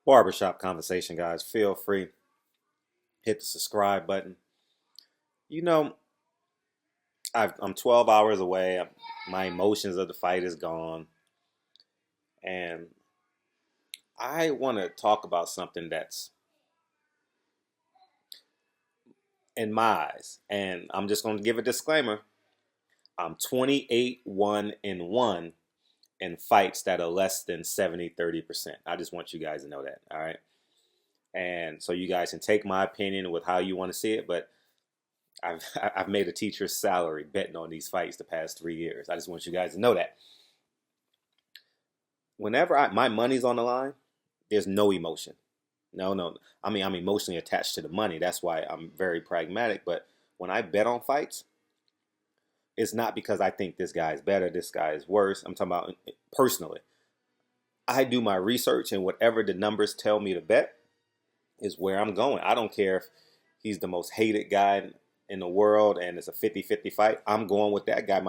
Barbershop conversation, guys. Feel free, hit the subscribe button. You know, I'm 12 hours away. My emotions of the fight is gone, and I want to talk about something that's in my eyes. And I'm just going to give a disclaimer. I'm 28-1-1 in fights that are less than 70-30%. I just want you guys to know that. All right. And so you guys can take my opinion with how you want to see it, but I've made a teacher's salary betting on these fights the past 3 years. I just want you guys to know that. Whenever my money's on the line, there's no emotion. No. I mean, I'm emotionally attached to the money. That's why I'm very pragmatic. But when I bet on fights, it's not because I think this guy is better, this guy is worse. I'm talking about personally. I do my research, and whatever the numbers tell me to bet is where I'm going. I don't care if he's the most hated guy in the world and it's a 50-50 fight. I'm going with that guy.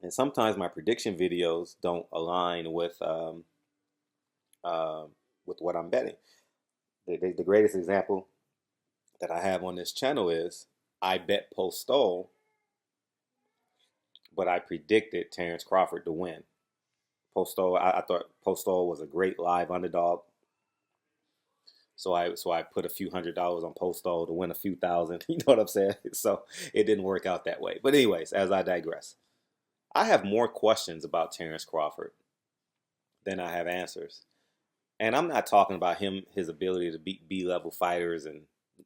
And sometimes my prediction videos don't align with what I'm betting. The greatest example that I have on this channel is I bet Postol, but I predicted Terrence Crawford to win. Postol, I thought Postol was a great live underdog. So I put a few $100s on Postol to win a few thousand. You know what I'm saying? So it didn't work out that way. But anyways, as I digress, I have more questions about Terrence Crawford than I have answers. And I'm not talking about his ability to beat B-level fighters, and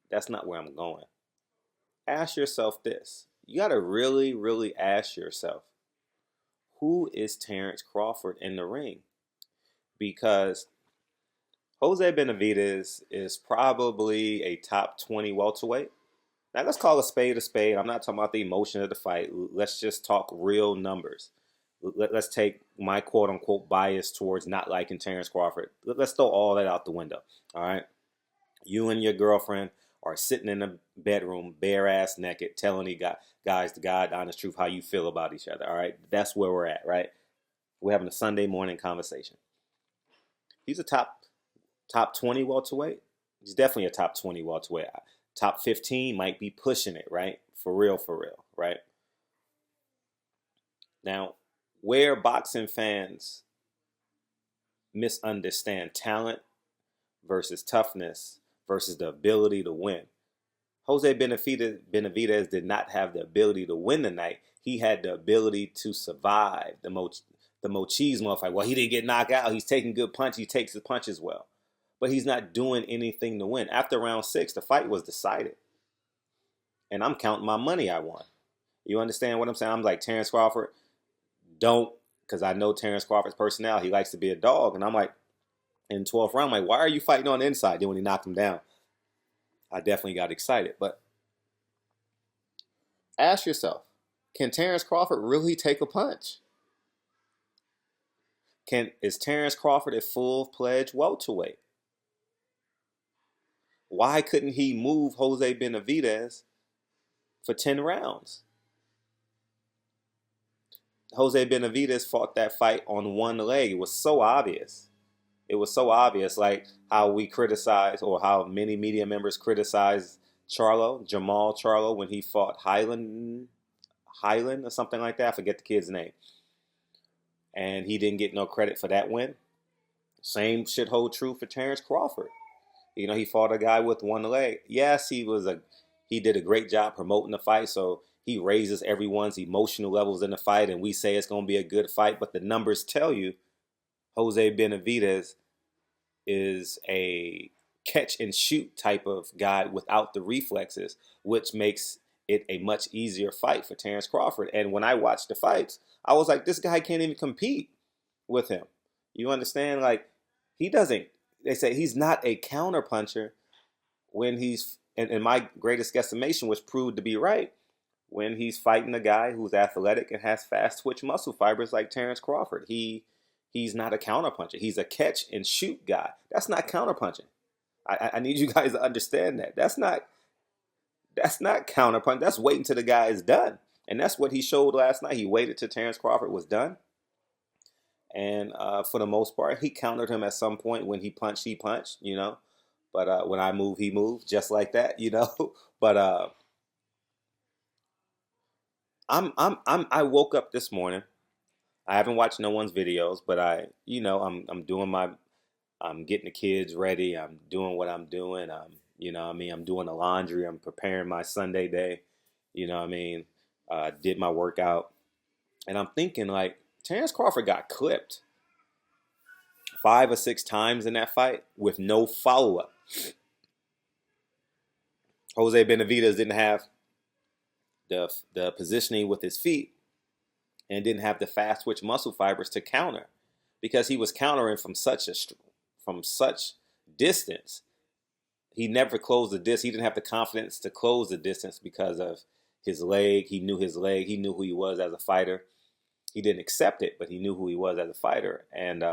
that's not where I'm going. Ask yourself this. You got to really, really ask yourself, who is Terrence Crawford in the ring? Because Jose Benavidez is probably a top 20 welterweight. Now, let's call a spade a spade. I'm not talking about the emotion of the fight. Let's just talk real numbers. Let's take my quote-unquote bias towards not liking Terrence Crawford. Let's throw all that out the window, all right? You and your girlfriend are sitting in the bedroom, bare-ass naked, telling the guys the God honest truth how you feel about each other, all right? That's where we're at, right? We're having a Sunday morning conversation. He's a top 20 welterweight. He's definitely a top 20 welterweight. Top 15 might be pushing it, right? For real, right? Now, where boxing fans misunderstand talent versus toughness versus the ability to win. Jose Benavidez did not have the ability to win the night. He had the ability to survive the machismo fight. Well, he didn't get knocked out. He's taking good punch. He takes his punches well. But he's not doing anything to win. After round 6, the fight was decided. And I'm counting my money I won. You understand what I'm saying? I'm like, Terrence Crawford, don't, because I know Terrence Crawford's personality. He likes to be a dog. And I'm like, in 12th round, I'm like, why are you fighting on the inside? Then when he knocked him down, I definitely got excited. But ask yourself, can Terrence Crawford really take a punch? Is Terrence Crawford a full-fledged welterweight? Why couldn't he move Jose Benavidez for 10 rounds? Jose Benavidez fought that fight on one leg. It was so obvious. Like how we criticize, or how many media members criticize Jamal Charlo, when he fought Highland or something like that. I forget the kid's name. And he didn't get no credit for that win. Same should hold true for Terrence Crawford. You know, he fought a guy with one leg. Yes, he did a great job promoting the fight, so he raises everyone's emotional levels in the fight, and we say it's going to be a good fight, but the numbers tell you Jose Benavidez is a catch and shoot type of guy without the reflexes, which makes it a much easier fight for Terrence Crawford. And when I watched the fights, I was like, this guy can't even compete with him. You understand? Like, they say he's not a counter puncher when he's, in my greatest guesstimation, was proved to be right, when he's fighting a guy who's athletic and has fast twitch muscle fibers like Terrence Crawford. He's not a counter puncher. He's a catch and shoot guy. That's not counter punching. I need you guys to understand that. That's not counter punch. That's waiting till the guy is done. And that's what he showed last night. He waited till Terrence Crawford was done. And for the most part, he countered him at some point. When he punched, you know. But when I move, he moved, just like that, you know. But I woke up this morning. I haven't watched no one's videos, but I'm doing I'm getting the kids ready. I'm doing what I'm doing. I'm doing the laundry. I'm preparing my Sunday day. You know what I mean? Did my workout, and I'm thinking like Terrence Crawford got clipped 5 or 6 times in that fight with no follow up. Jose Benavidez didn't have the positioning with his feet and didn't have the fast twitch muscle fibers to counter, because he was countering from such distance. He never closed the distance. He didn't have the confidence to close the distance because of his leg. He knew his leg. He knew who he was as a fighter. He didn't accept it, but he knew who he was as a fighter. And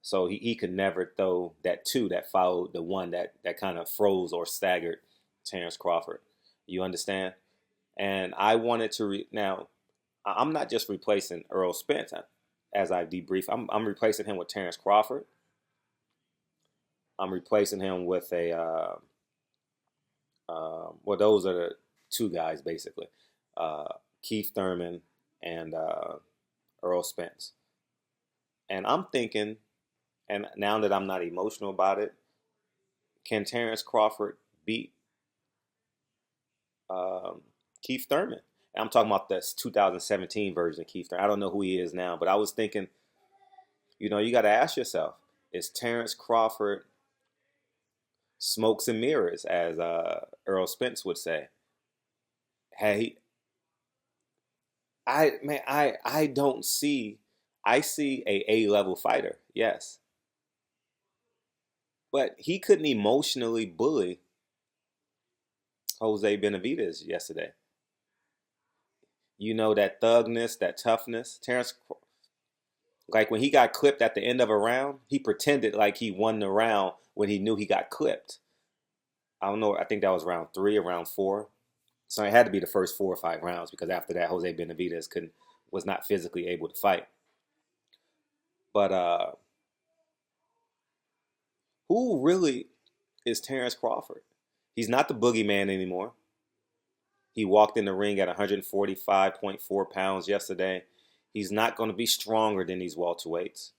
so he could never throw that two that followed the one that kind of froze or staggered Terrence Crawford. You understand? And I wanted to now, I'm not just replacing Errol Spence as I debrief. I'm replacing him with Terrence Crawford. I'm replacing him with a well, those are the two guys basically, Keith Thurman and Errol Spence. And I'm thinking, and now that I'm not emotional about it, can Terrence Crawford beat Keith Thurman? And I'm talking about this 2017 version of Keith Thurman. I don't know who he is now, but I was thinking, you got to ask yourself, is Terrence Crawford smokes and mirrors, as Errol Spence would say? Hey, I don't see. I see a level fighter, yes, but he couldn't emotionally bully Jose Benavidez yesterday. That thugness, that toughness. Terrence, like when he got clipped at the end of a round, he pretended like he won the round when he knew he got clipped. I don't know. I think that was round 3 or round 4. So it had to be the first 4 or 5 rounds, because after that, Jose Benavidez was not physically able to fight. But who really is Terrence Crawford? He's not the boogeyman anymore. He walked in the ring at 145.4 pounds yesterday. He's not going to be stronger than these welterweights.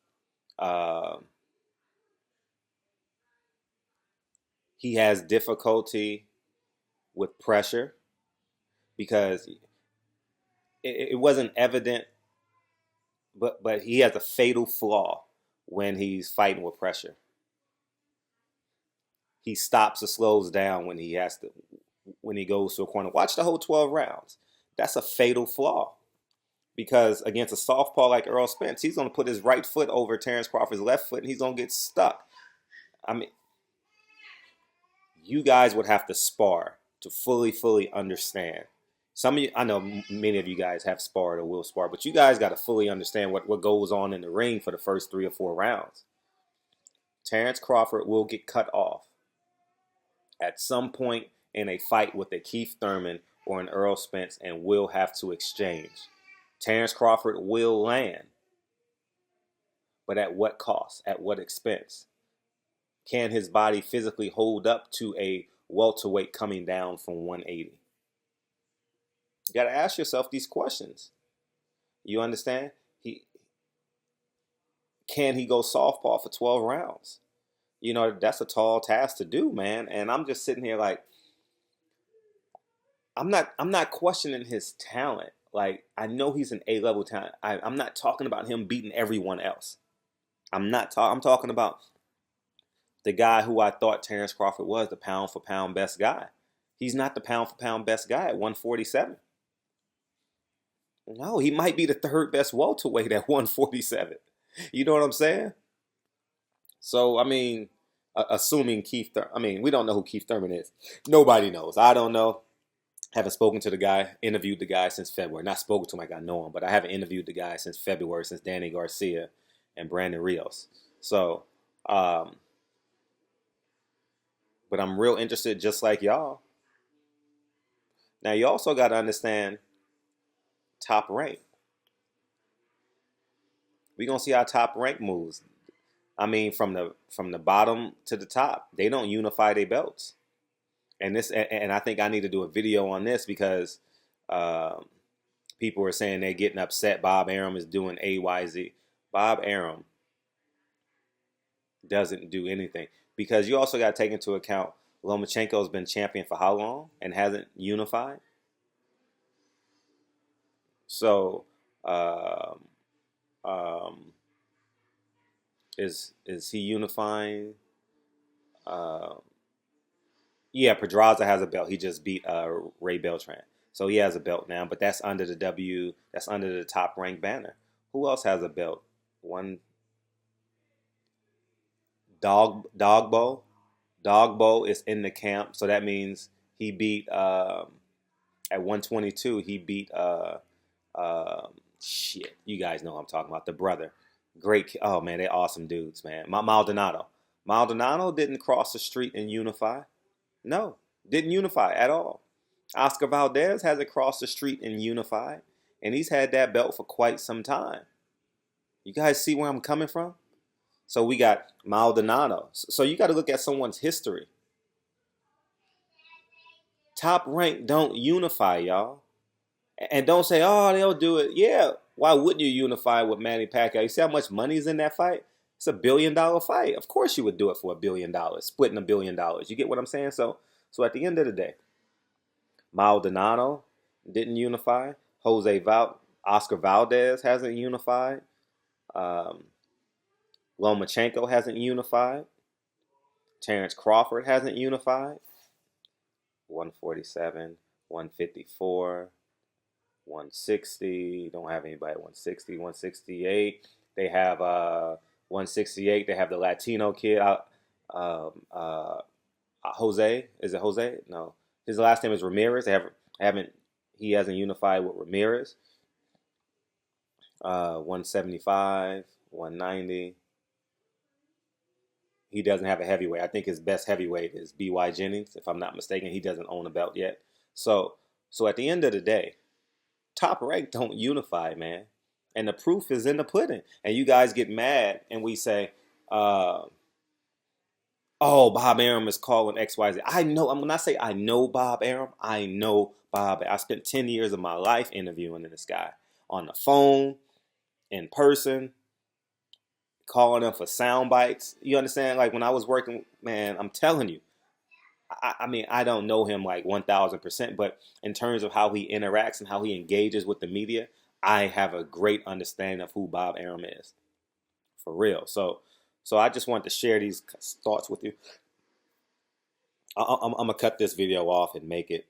He has difficulty with pressure because it wasn't evident, but he has a fatal flaw when he's fighting with pressure. He stops or slows down when he goes to a corner. Watch the whole 12 rounds. That's a fatal flaw, because against a southpaw like Errol Spence, he's going to put his right foot over Terrence Crawford's left foot, and he's going to get stuck. I mean, you guys would have to spar to fully understand. Some of you, I know many of you guys have sparred or will spar, but you guys got to fully understand what goes on in the ring for the first 3 or 4 rounds. Terrence Crawford will get cut off at some point in a fight with a Keith Thurman or an Errol Spence, and will have to exchange. Terrence Crawford will land, but at what cost? At what expense? Can his body physically hold up to a welterweight coming down from 180? You got to ask yourself these questions. You understand? Can he go southpaw for 12 rounds? That's a tall task to do, man. And I'm just sitting here like, I'm not questioning his talent. Like, I know he's an A-level talent. I'm not talking about him beating everyone else. I'm talking about the guy who I thought Terrence Crawford was, the pound for pound best guy. He's not the pound for pound best guy at 147. No, he might be the 3rd best welterweight at 147. You know what I'm saying? So, I mean, assuming we don't know who Keith Thurman is. Nobody knows. I don't know. Haven't spoken to the guy, interviewed the guy since February. Not spoken to him like I know him, but I haven't interviewed the guy since February, since Danny Garcia and Brandon Rios. So, but I'm real interested, just like y'all. Now, you also got to understand Top Rank. We're gonna see how Top Rank moves. I mean, from the bottom to the top, they don't unify their belts. And I think I need to do a video on this because um, people are saying they're getting upset. Bob Arum is doing AYZ. Bob Arum doesn't do anything because you also got to take into account Lomachenko's been champion for how long and hasn't unified. So um, um, is he unifying? Uh, yeah, Pedraza has a belt. He just beat Ray Beltran, so he has a belt now. But that's under the W. That's under the Top Rank banner. Who else has a belt? One Dogbo. Dogbo is in the camp, so that means he beat at 122. He beat shit. You guys know who I'm talking about. The brother, great. Oh man, they're awesome dudes, man. Maldonado. Maldonado didn't cross the street and unify. No, didn't unify at all. Oscar Valdez hasn't crossed the street and unified, and he's had that belt for quite some time. You guys see where I'm coming from? So we got Maldonado. So you got to look at someone's history. Top Rank don't unify, y'all. And don't say, oh, they'll do it. Yeah, why wouldn't you unify with Manny Pacquiao? You see how much money's in that fight? It's $1 billion fight. Of course you would do it for $1 billion, splitting $1 billion. You get what I'm saying? So at the end of the day, Maldonado didn't unify. Oscar Valdez hasn't unified. Um, Lomachenko hasn't unified. Terrence Crawford hasn't unified. 147, 154, 160. Don't have anybody at 160, 168. They have 168. They have the Latino kid. Jose. Is it Jose? No. His last name is Ramirez. He hasn't unified with Ramirez. 175, 190. He doesn't have a heavyweight. I think his best heavyweight is B.Y. Jennings, if I'm not mistaken. He doesn't own a belt yet. So at the end of the day, Top Rank don't unify, man. And the proof is in the pudding. And you guys get mad and we say, oh, Bob Arum is calling XYZ. I know. When I say I know Bob Arum, I know Bob. I spent 10 years of my life interviewing this guy on the phone, in person, calling him for sound bites. You understand? Like when I was working, man, I'm telling you. I mean, I don't know him like 1,000%, but in terms of how he interacts and how he engages with the media, I have a great understanding of who Bob Arum is, for real. So I just wanted to share these thoughts with you. I'm gonna cut this video off and make it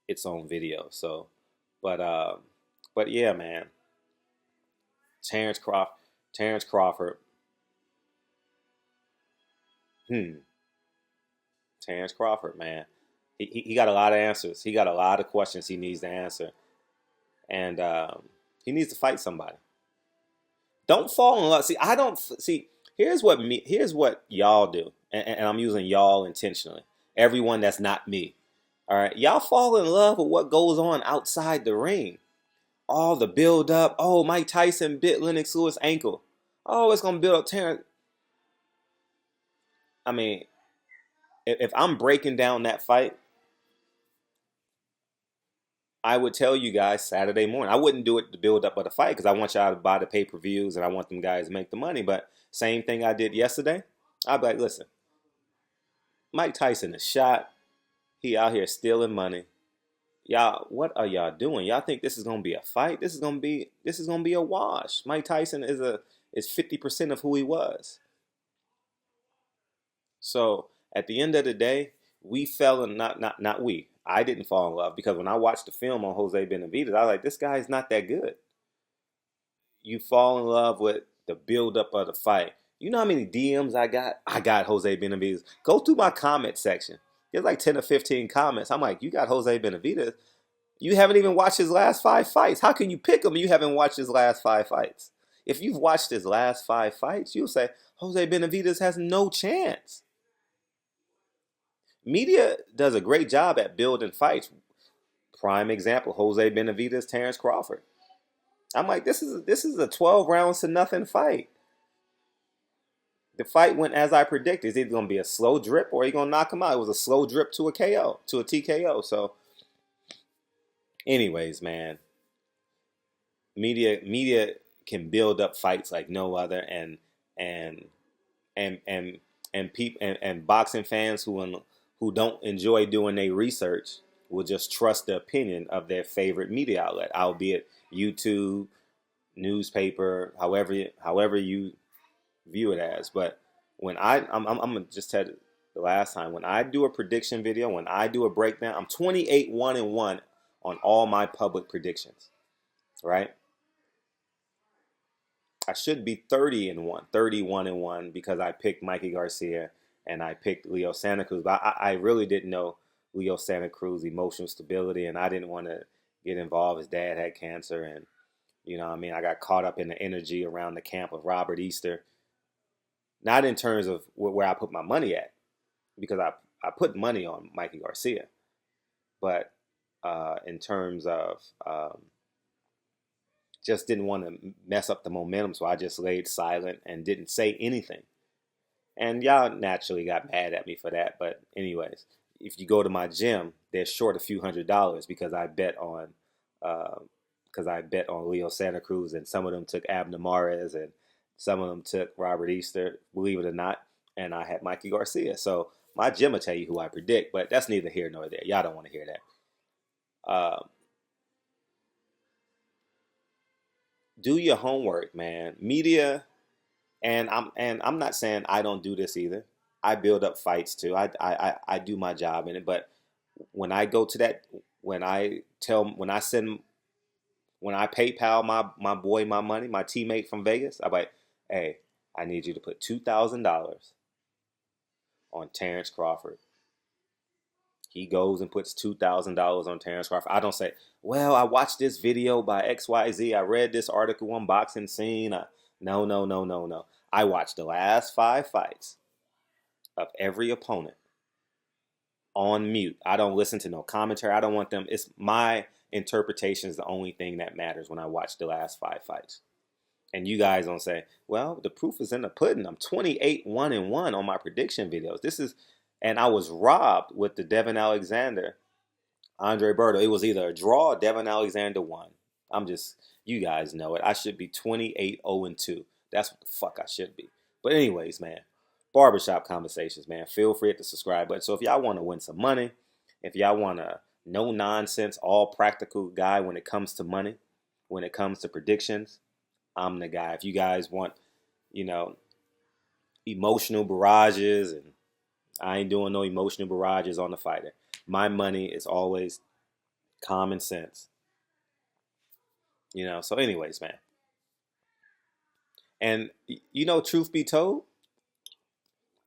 its own video. So, but yeah, man, Terrence Crawford. Terrence Crawford, man. He got a lot of answers. He got a lot of questions he needs to answer. And he needs to fight somebody. Don't fall in love. See, I don't see. Here's what y'all do, and I'm using y'all intentionally. Everyone that's not me. All right, y'all fall in love with what goes on outside the ring. All the build up. Oh, Mike Tyson bit Lennox Lewis' ankle. Oh, it's gonna build up Terrence. I mean, if I'm breaking down that fight, I would tell you guys Saturday morning. I wouldn't do it to build up of the fight because I want y'all to buy the pay-per-views and I want them guys to make the money. But same thing I did yesterday. I'd be like, listen, Mike Tyson is shot. He out here stealing money. Y'all, what are y'all doing? Y'all think this is gonna be a fight? This is gonna be a wash. Mike Tyson is 50% of who he was. So at the end of the day, we fell in not we. I didn't fall in love because when I watched the film on Jose Benavidez, I was like, this guy's not that good. You fall in love with the buildup of the fight. You know how many DMs I got? I got Jose Benavidez. Go through my comment section. There's like 10 or 15 comments. I'm like, you got Jose Benavidez. You haven't even watched his last 5 fights. How can you pick him? You haven't watched his last 5 fights. If you've watched his last 5 fights, you'll say Jose Benavidez has no chance. Media does a great job at building fights. Prime example, Jose Benavidez, Terrence Crawford. I'm like, this is a 12 rounds to nothing fight. The fight went as I predicted. It's either gonna be a slow drip or you're gonna knock him out. It was a slow drip to a KO, to a TKO. So, anyways, man, media can build up fights like no other, and and and and boxing fans who don't enjoy doing their research will just trust the opinion of their favorite media outlet, albeit YouTube, newspaper, however you view it as. But when I'm gonna just tell you the last time when I do a prediction video, when I do a breakdown, I'm 28-1-1 on all my public predictions, right? I should be 30-1, 31-1 because I picked Mikey Garcia and I picked Leo Santa Cruz. But I really didn't know Leo Santa Cruz emotional stability, and I didn't want to get involved. His dad had cancer, and I mean, I got caught up in the energy around the camp of Robert Easter. Not in terms of where I put my money at, because I put money on Mikey Garcia, but in terms of just didn't want to mess up the momentum, so I just laid silent and didn't say anything. And y'all naturally got mad at me for that. But anyways, if you go to my gym, they're short a few $100s because I bet on Leo Santa Cruz, and some of them took Abner Mares, and some of them took Robert Easter, believe it or not, and I had Mikey Garcia. So my gym will tell you who I predict, but that's neither here nor there. Y'all don't want to hear that. Do your homework, man. Media, and I'm not saying I don't do this either. I build up fights too. I do my job in it. But when I go to that, when I PayPal my boy my money, my teammate from Vegas, I'm like, hey, I need you to put $2,000 on Terrence Crawford. He goes and puts $2,000 on Terrence Crawford. I don't say, well, I watched this video by XYZ. I read this article on Boxing Scene. No, no, no, no, no. I watched the last 5 fights of every opponent on mute. I don't listen to no commentary. I don't want them. It's my interpretation is the only thing that matters when I watch the last 5 fights. And you guys don't say, well, the proof is in the pudding. I'm 28-1-1 on my prediction videos. And I was robbed with the Devin Alexander, Andre Berto. It was either a draw or Devin Alexander won. You guys know it. I should be 28-0-2. That's what the fuck I should be. But anyways, man, barbershop conversations, man. Feel free to subscribe button. So if y'all want to win some money, if y'all want a no nonsense, all practical guy when it comes to money, when it comes to predictions, I'm the guy. If you guys want, emotional barrages, and I ain't doing no emotional barrages on the fighter. My money is always common sense. So anyways, man. And, truth be told,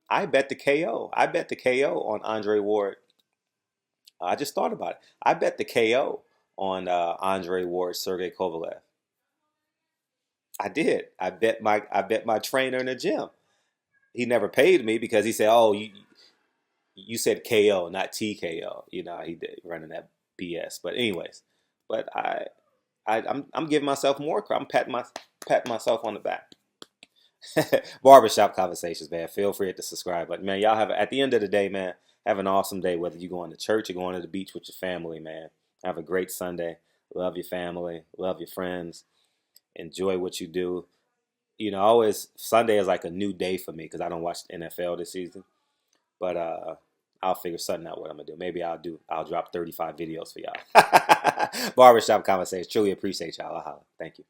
I bet the KO. I bet the KO on Andre Ward. I just thought about it. I bet the KO on Andre Ward, Sergey Kovalev. I did. I bet my trainer in the gym. He never paid me because he said, "Oh, you said KO, not TKO." He did running that BS. But anyways, I'm giving myself more credit. I'm patting myself on the back. Barbershop conversations, man. Feel free to subscribe. But man, y'all at the end of the day, man, have an awesome day. Whether you're going to church or going to the beach with your family, man. Have a great Sunday. Love your family. Love your friends. Enjoy what you do. Always Sunday is like a new day for me because I don't watch the NFL this season. But I'll figure something out what I'm gonna do. Maybe I'll drop 35 videos for y'all. Barbershop conversations. Truly appreciate y'all. I'll holla. Thank you.